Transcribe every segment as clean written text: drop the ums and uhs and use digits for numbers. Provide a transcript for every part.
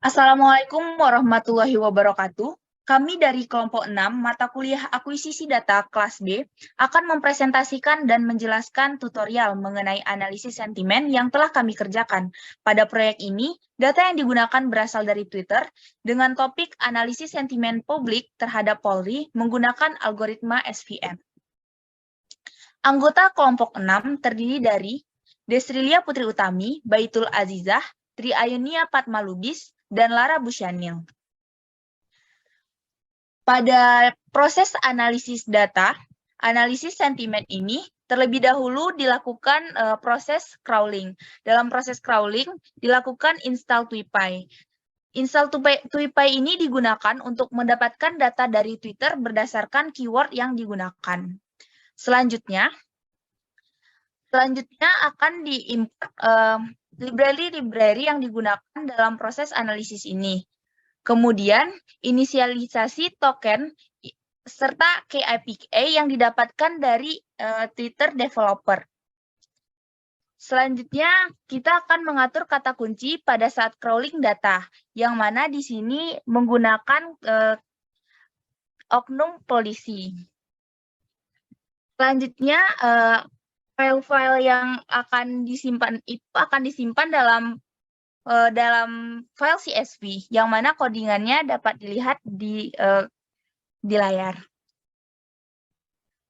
Assalamualaikum warahmatullahi wabarakatuh. Kami dari kelompok 6 mata kuliah akuisisi data kelas B akan mempresentasikan dan menjelaskan tutorial mengenai analisis sentimen yang telah kami kerjakan. Pada proyek ini, data yang digunakan berasal dari Twitter dengan topik analisis sentimen publik terhadap Polri menggunakan algoritma SVM. Anggota kelompok 6 terdiri dari Desrilia Putri Utami, Baitul Azizah, Tri Ayunia Patmalubis, dan Lara Busyanil. Pada proses analisis data, analisis sentimen ini terlebih dahulu dilakukan proses crawling. Dalam proses crawling dilakukan install TweetPy. Install TweetPy ini digunakan untuk mendapatkan data dari Twitter berdasarkan keyword yang digunakan. Selanjutnya akan diimport library-library yang digunakan dalam proses analisis ini. Kemudian, inisialisasi token serta KIPA yang didapatkan dari Twitter developer. Selanjutnya, kita akan mengatur kata kunci pada saat crawling data, yang mana di sini menggunakan oknum polisi. Selanjutnya, file-file yang akan disimpan itu akan disimpan dalam file CSV, yang mana codingannya dapat dilihat di layar.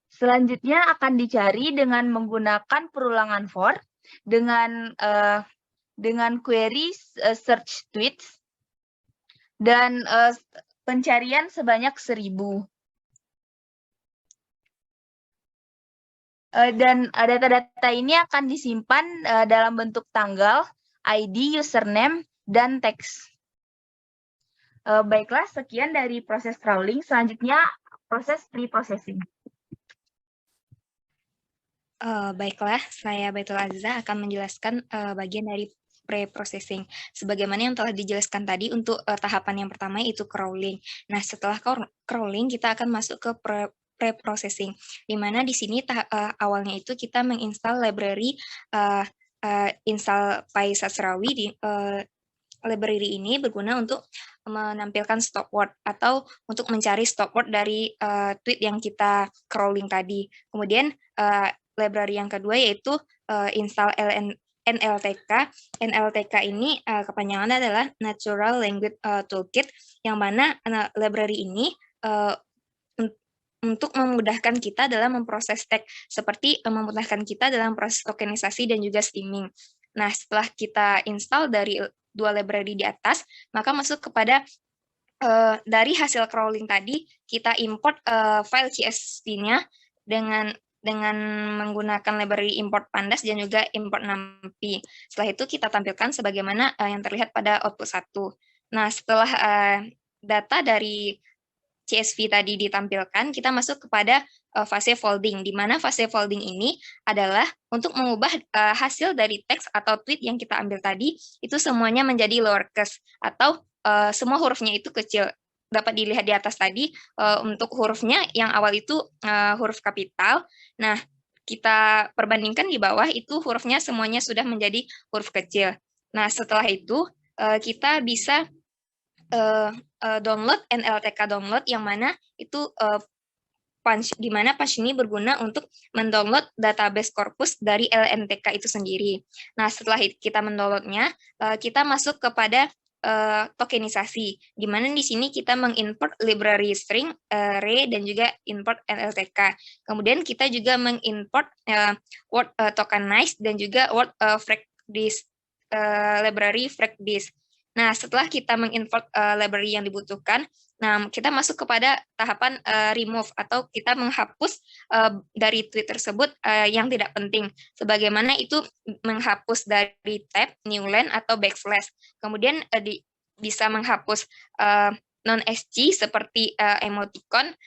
Selanjutnya akan dicari dengan menggunakan perulangan for dengan query search tweets dan pencarian sebanyak 1000. Dan data-data ini akan disimpan dalam bentuk tanggal, ID, username, dan teks. Baiklah, sekian dari proses crawling. Selanjutnya, proses pre-processing. Baiklah, saya Baitul Aziza akan menjelaskan bagian dari pre-processing. Sebagaimana yang telah dijelaskan tadi untuk tahapan yang pertama yaitu crawling. Nah, setelah crawling kita akan masuk ke pre-processing, di mana di sini awalnya itu kita menginstal library install PySasrawi di library ini berguna untuk menampilkan stop word atau untuk mencari stop word dari tweet yang kita crawling tadi. Kemudian library yang kedua yaitu install NLTK. NLTK ini kepanjangannya adalah Natural Language Toolkit, yang mana library ini untuk memudahkan kita dalam memproses teks, seperti memudahkan kita dalam proses tokenisasi dan juga steaming. Nah, setelah kita install dari dua library di atas, maka masuk kepada dari hasil crawling tadi, kita import file CSV-nya dengan menggunakan library import pandas dan juga import numpy. Setelah itu kita tampilkan sebagaimana yang terlihat pada output 1. Nah, setelah data dari CSV tadi ditampilkan, kita masuk kepada fase folding, di mana fase folding ini adalah untuk mengubah hasil dari teks atau tweet yang kita ambil tadi, itu semuanya menjadi lowercase, atau semua hurufnya itu kecil. Dapat dilihat di atas tadi, untuk hurufnya yang awal itu huruf kapital. Nah, kita perbandingkan di bawah, itu hurufnya semuanya sudah menjadi huruf kecil. Nah, setelah itu, kita bisa download NLTK download, yang mana itu di mana punch ini berguna untuk mendownload database corpus dari LNTK itu sendiri. Nah, setelah kita mendownloadnya, kita masuk kepada tokenisasi, di mana di sini kita mengimport library string, array, dan juga import NLTK. Kemudian kita juga mengimport word tokenized dan juga word fragdis, library fragdis. Nah, setelah kita mengimport library yang dibutuhkan, nah kita masuk kepada tahapan remove, atau kita menghapus dari tweet tersebut yang tidak penting, sebagaimana itu menghapus dari tab, new line, atau backslash. Kemudian bisa menghapus non-SC seperti emoticon,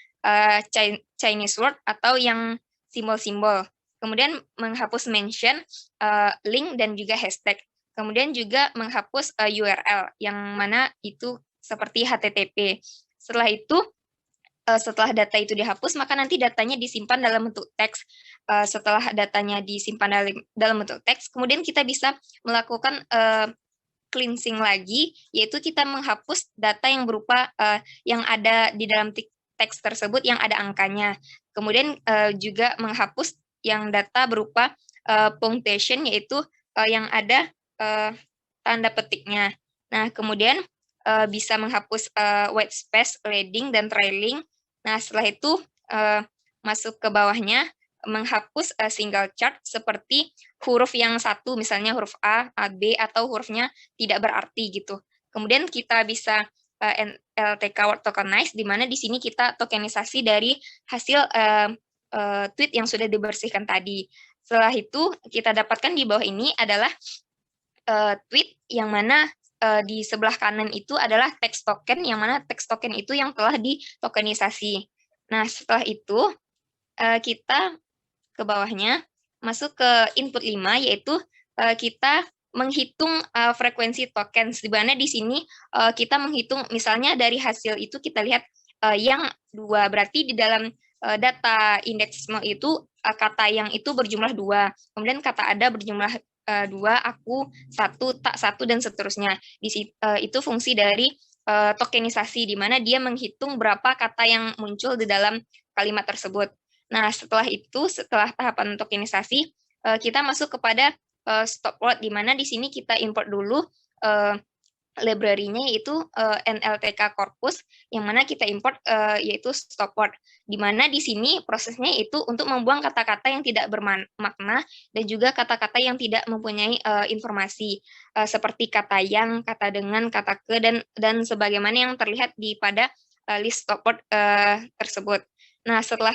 Chinese word, atau yang simbol-simbol. Kemudian menghapus mention, link, dan juga hashtag. Kemudian juga menghapus URL, yang mana itu seperti HTTP. Setelah itu, setelah data itu dihapus, maka nanti datanya disimpan dalam bentuk teks. Setelah datanya disimpan dalam bentuk teks, kemudian kita bisa melakukan cleansing lagi, yaitu kita menghapus data yang berupa yang ada di dalam teks tersebut yang ada angkanya. Kemudian juga menghapus yang data berupa punctuation, yaitu yang ada tanda petiknya. Nah, kemudian bisa menghapus white space, leading, dan trailing. Nah, setelah itu masuk ke bawahnya, menghapus single chart seperti huruf yang satu, misalnya huruf A, B, atau hurufnya tidak berarti gitu. Kemudian kita bisa LTK word tokenize, di mana di sini kita tokenisasi dari hasil tweet yang sudah dibersihkan tadi. Setelah itu kita dapatkan di bawah ini adalah tweet yang mana di sebelah kanan itu adalah teks token, yang mana teks token itu yang telah ditokenisasi. Nah, setelah itu kita ke bawahnya, masuk ke input 5, yaitu kita menghitung frekuensi tokens, di mana di sini kita menghitung, misalnya dari hasil itu kita lihat yang 2, berarti di dalam data indeks itu kata yang itu berjumlah 2, kemudian kata ada berjumlah 2, aku 1, tak 1, dan seterusnya. Itu fungsi dari tokenisasi, di mana dia menghitung berapa kata yang muncul di dalam kalimat tersebut. Nah, setelah tahapan tokenisasi, kita masuk kepada stop word, di mana di sini kita import dulu library-nya, yaitu NLTK corpus, yang mana kita import yaitu stop word, di mana di sini prosesnya itu untuk membuang kata-kata yang tidak bermakna dan juga kata-kata yang tidak mempunyai informasi, seperti kata yang, kata dengan, kata ke, dan sebagaimana yang terlihat pada list stop word tersebut. Nah, setelah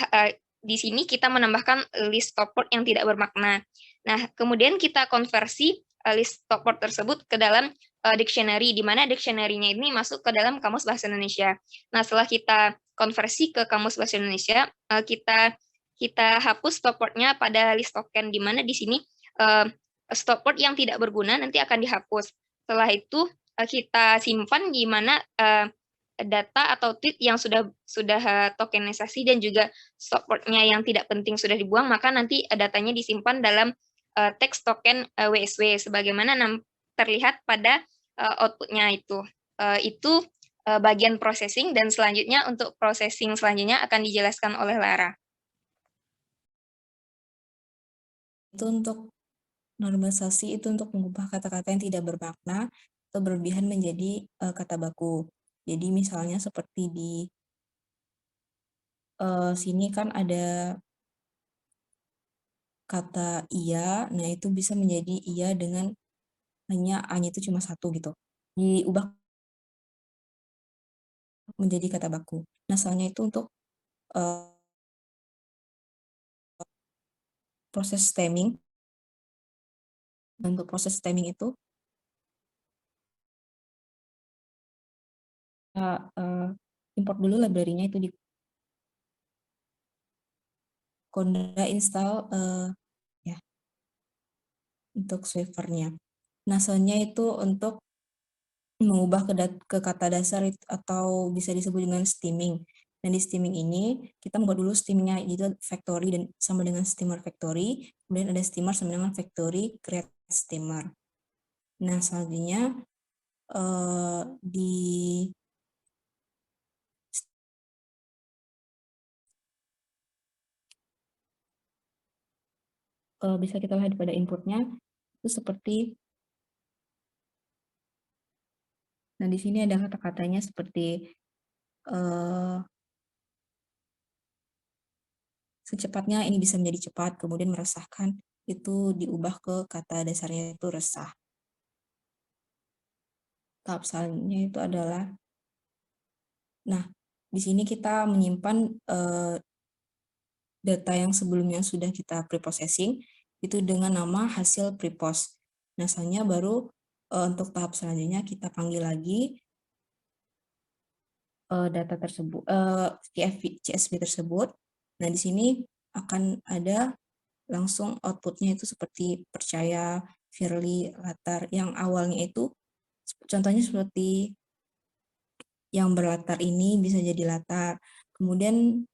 di sini kita menambahkan list stop word yang tidak bermakna. Nah, kemudian kita konversi list stop word tersebut ke dalam dictionary, di mana dictionary-nya ini masuk ke dalam Kamus Bahasa Indonesia. Nah, setelah kita konversi ke Kamus Bahasa Indonesia, kita hapus stop word-nya pada list token, di mana di sini stop word yang tidak berguna nanti akan dihapus. Setelah itu kita simpan di mana data atau tweet yang sudah tokenisasi dan juga stop word-nya yang tidak penting sudah dibuang, maka nanti datanya disimpan dalam teks token WSW sebagaimana terlihat pada output-nya itu. Itu bagian processing, dan selanjutnya untuk processing selanjutnya akan dijelaskan oleh Lara. Itu untuk normalisasi, itu untuk mengubah kata-kata yang tidak bermakna atau berlebihan menjadi kata baku. Jadi misalnya seperti di sini kan ada kata iya, nah itu bisa menjadi iya dengan hanya A-nya itu cuma 1 gitu. Diubah menjadi kata baku. Nah, soalnya itu untuk proses stemming. Untuk proses stemming itu import dulu library-nya itu di Conda install ya untuk Swiffer-nya. Nah, soalnya itu untuk mengubah ke kata dasar atau bisa disebut dengan stemming. Dan di stemming ini kita membuat dulu stemmingnya itu factory dan sama dengan steamer factory, kemudian ada steamer sama dengan factory create steamer. Nah, selanjutnya bisa kita lihat pada inputnya itu seperti, nah di sini ada kata-katanya seperti secepatnya ini bisa menjadi cepat, kemudian meresahkan itu diubah ke kata dasarnya itu resah. Tahap selanjutnya itu adalah, nah di sini kita menyimpan data yang sebelumnya sudah kita preprocessing itu dengan nama hasil prepost. Nah, selanjutnya baru untuk tahap selanjutnya kita panggil lagi data tersebut, CSV tersebut. Nah, di sini akan ada langsung outputnya itu seperti percaya, Firly, latar. Yang awalnya itu contohnya seperti yang berlatar ini bisa jadi latar. Kemudian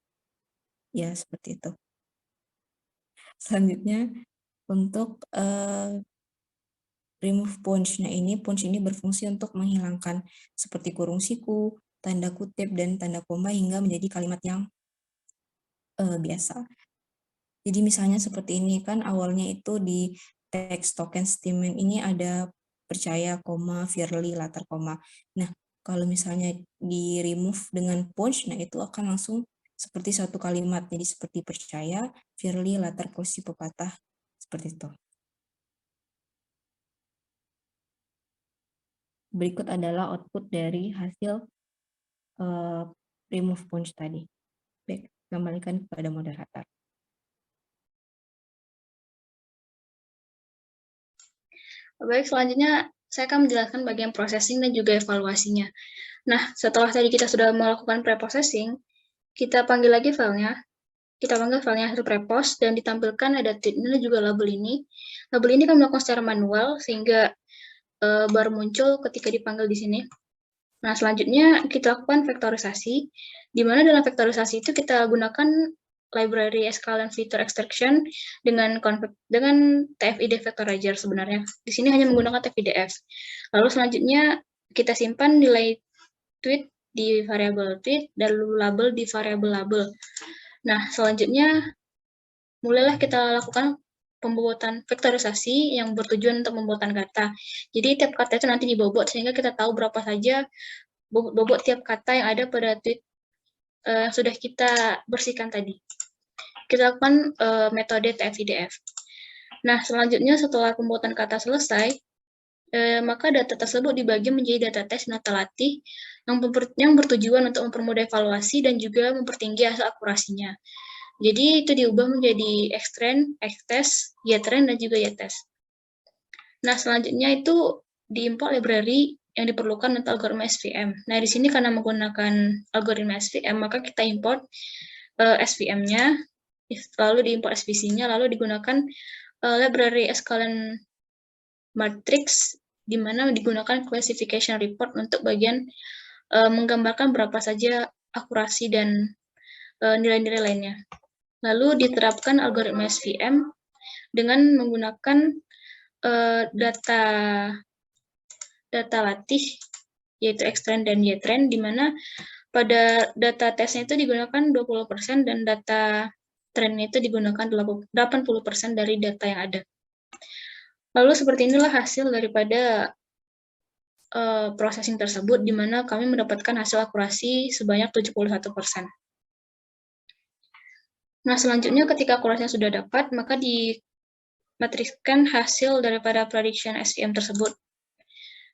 ya seperti itu. Selanjutnya untuk remove punch. Nah, punch ini berfungsi untuk menghilangkan seperti kurung siku, tanda kutip, dan tanda koma hingga menjadi kalimat yang biasa. Jadi misalnya seperti ini kan awalnya itu di teks token statement ini ada percaya, koma, Firly, latar koma. Nah, kalau misalnya di remove dengan punch, nah itu akan langsung seperti satu kalimat. Jadi seperti percaya, Firly, latar posisi pepatah, seperti itu. Berikut adalah output dari hasil remove punch tadi. Baik, kembalikan kepada moderator. Baik, selanjutnya saya akan menjelaskan bagian processing dan juga evaluasinya. Nah, setelah tadi kita sudah melakukan pre-processing, kita panggil lagi filenya. Kita panggil filenya hasil prepost dan ditampilkan ada tweet ini dan juga label ini. Label ini kan melakukan secara manual sehingga baru muncul ketika dipanggil di sini. Nah, selanjutnya kita lakukan vektorisasi, di mana dalam vektorisasi itu kita gunakan library sklearn feature extraction dengan TF-IDF vectorizer sebenarnya. Di sini hanya menggunakan TF-IDF. Lalu selanjutnya kita simpan nilai tweet di variabel tweet dan label di variabel label. Nah, selanjutnya mulailah kita lakukan pembuatan vektorisasi yang bertujuan untuk pembuatan kata. Jadi tiap kata itu nanti dibobot sehingga kita tahu berapa saja bobot tiap kata yang ada pada tweet yang sudah kita bersihkan tadi. Kita lakukan metode TF-IDF. Nah, selanjutnya setelah pembuatan kata selesai, maka data tersebut dibagi menjadi data tes dan data latih yang bertujuan untuk mempermudah evaluasi dan juga mempertinggi hasil akurasinya. Jadi itu diubah menjadi xtrain, xtest, ytrain, dan juga ytest. Nah, selanjutnya itu diimport library yang diperlukan untuk algoritma SVM. Nah, di sini karena menggunakan algoritma SVM, maka kita import SVM-nya, lalu diimport SVC-nya, lalu digunakan library sklearn matrix, di mana digunakan classification report untuk bagian menggambarkan berapa saja akurasi dan nilai-nilai lainnya. Lalu diterapkan algoritma SVM dengan menggunakan data latih, yaitu xtrain dan ytrain, di mana pada data tesnya itu digunakan 20% dan data trainnya itu digunakan 80% dari data yang ada. Lalu seperti inilah hasil daripada processing tersebut, di mana kami mendapatkan hasil akurasi sebanyak 71%. Nah, selanjutnya ketika akurasinya sudah dapat, maka dimatrikskan hasil daripada prediction SVM tersebut.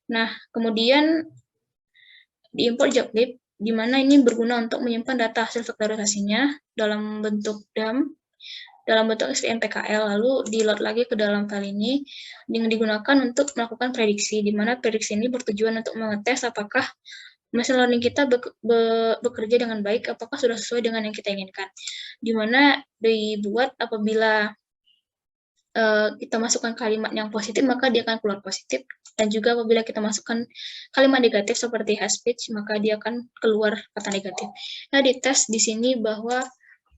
Nah, kemudian diimport joblib, di mana ini berguna untuk menyimpan data hasil vektorisasinya dalam bentuk DAM, dalam bentuk SVM PKL, lalu di-load lagi ke dalam file ini, yang digunakan untuk melakukan prediksi, di mana prediksi ini bertujuan untuk mengetes apakah machine learning kita bekerja dengan baik, apakah sudah sesuai dengan yang kita inginkan. Di mana dibuat apabila kita masukkan kalimat yang positif, maka dia akan keluar positif. Dan juga apabila kita masukkan kalimat negatif seperti hate speech, maka dia akan keluar kata negatif. Nah, dites di sini bahwa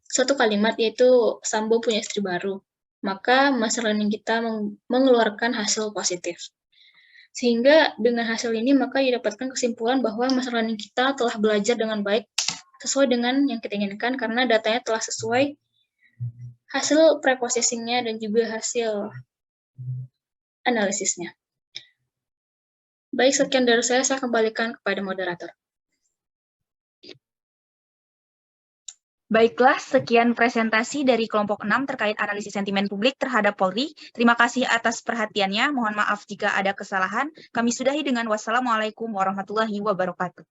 suatu kalimat yaitu Sambo punya istri baru, maka machine learning kita mengeluarkan hasil positif. Sehingga dengan hasil ini maka didapatkan kesimpulan bahwa machine learning kita telah belajar dengan baik sesuai dengan yang kita inginkan karena datanya telah sesuai hasil preprocessing-nya dan juga hasil analisisnya. Baik, sekian dari saya kembalikan kepada moderator. Baiklah, sekian presentasi dari kelompok 6 terkait analisis sentimen publik terhadap Polri. Terima kasih atas perhatiannya. Mohon maaf jika ada kesalahan. Kami sudahi dengan wassalamualaikum warahmatullahi wabarakatuh.